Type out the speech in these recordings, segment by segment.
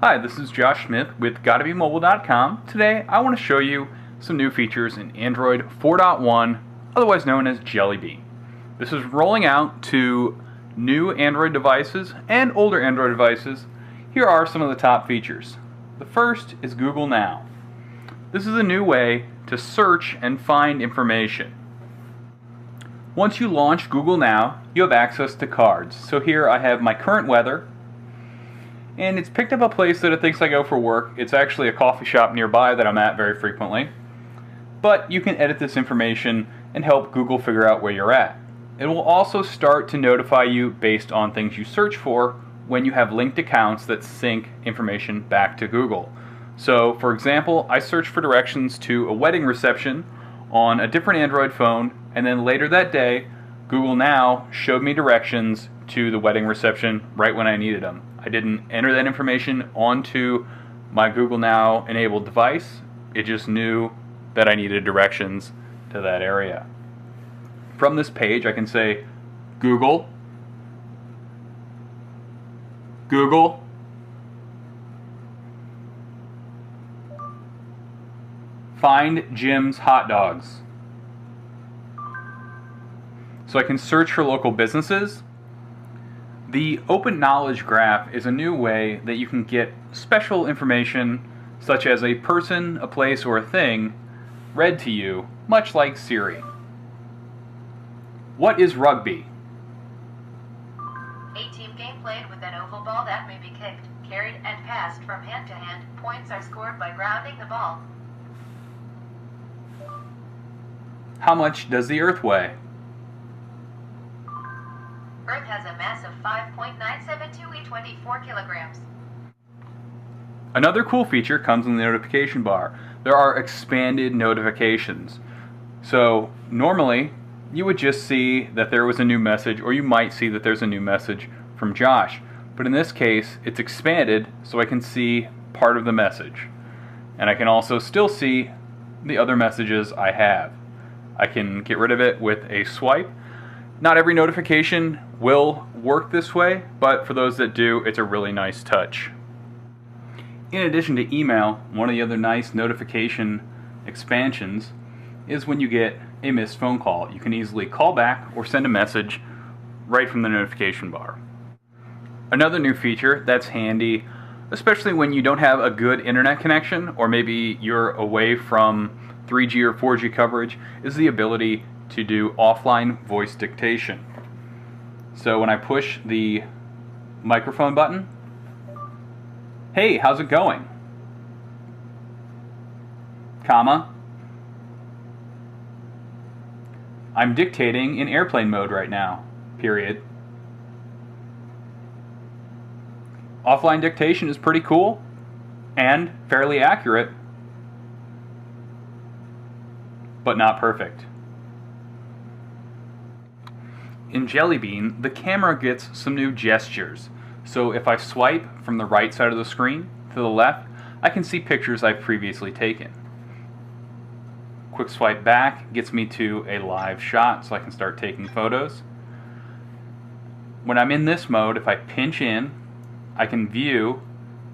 Hi, this is Josh Smith with GottaBeMobile.com. Today I want to show you some new features in Android 4.1, otherwise known as Jelly Bean. This is rolling out to new Android devices and older Android devices. Here are some of the top features. The first is Google Now. This is a new way to search and find information. Once you launch Google Now, you have access to cards. So here I have my current weather, and it's picked up a place that it thinks I go for work. It's actually a coffee shop nearby that I'm at very frequently. But you can edit this information and help Google figure out where you're at. It will also start to notify you based on things you search for when you have linked accounts that sync information back to Google. So, for example, I searched for directions to a wedding reception on a different Android phone, and then later that day, Google Now showed me directions to the wedding reception right when I needed them. I didn't enter that information onto my Google Now enabled device. It just knew that I needed directions to that area. From this page, I can say, Google, find Jim's hot dogs. So I can search for local businesses. The Open Knowledge Graph is a new way that you can get special information such as a person, a place, or a thing read to you, much like Siri. What is rugby? A team game played with an oval ball that may be kicked, carried, and passed from hand to hand. Points are scored by grounding the ball. How much does the Earth weigh? Earth has a mass of 5.972 24 kilograms. Another cool feature comes in the notification bar. There are expanded notifications. So normally you would just see that there was a new message, or you might see that there's a new message from Josh. But in this case, it's expanded so I can see part of the message. And I can also still see the other messages I have. I can get rid of it with a swipe. Not every notification will work this way, but for those that do, it's a really nice touch. In addition to email, one of the other nice notification expansions is when you get a missed phone call. You can easily call back or send a message right from the notification bar. Another new feature that's handy, especially when you don't have a good internet connection, or maybe you're away from 3G or 4G coverage, is the ability to do offline voice dictation. So when I push the microphone button, hey, how's it going? Comma, I'm dictating in airplane mode right now, period. Offline dictation is pretty cool and fairly accurate, but not perfect. In Jelly Bean, the camera gets some new gestures. So if I swipe from the right side of the screen to the left, I can see pictures I've previously taken. Quick swipe back gets me to a live shot so I can start taking photos. When I'm in this mode, if I pinch in, I can view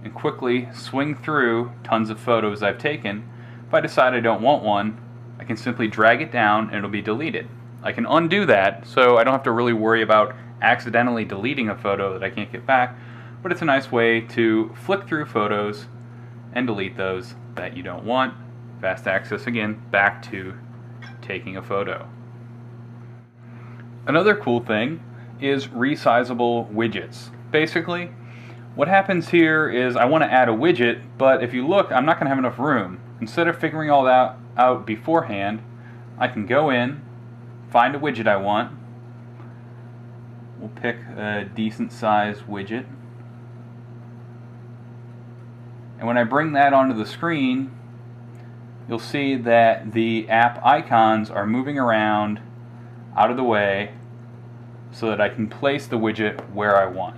and quickly swing through tons of photos I've taken. If I decide I don't want one, I can simply drag it down and it'll be deleted. I can undo that, so I don't have to really worry about accidentally deleting a photo that I can't get back, but it's a nice way to flick through photos and delete those that you don't want. Fast access again, back to taking a photo. Another cool thing is resizable widgets. Basically, what happens here is I want to add a widget, but if you look, I'm not going to have enough room. Instead of figuring all that out beforehand, I can go in, find a widget I want. We'll pick a decent sized widget. And when I bring that onto the screen, you'll see that the app icons are moving around out of the way so that I can place the widget where I want.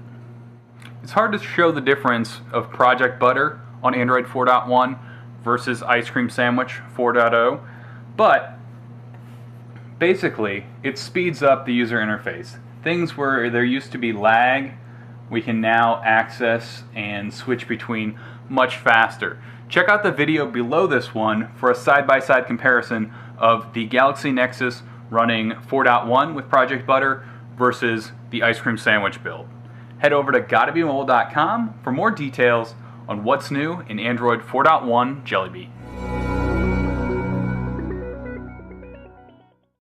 It's hard to show the difference of Project Butter on Android 4.1 versus Ice Cream Sandwich 4.0, but basically it speeds up the user interface. Things where there used to be lag we can now access and switch between much faster. Check out the video below this one for a side-by-side comparison of the Galaxy Nexus running 4.1 with Project Butter versus the ice cream sandwich build. Head over to GottaBeMobile.com for more details on what's new in Android 4.1 Jelly Bean.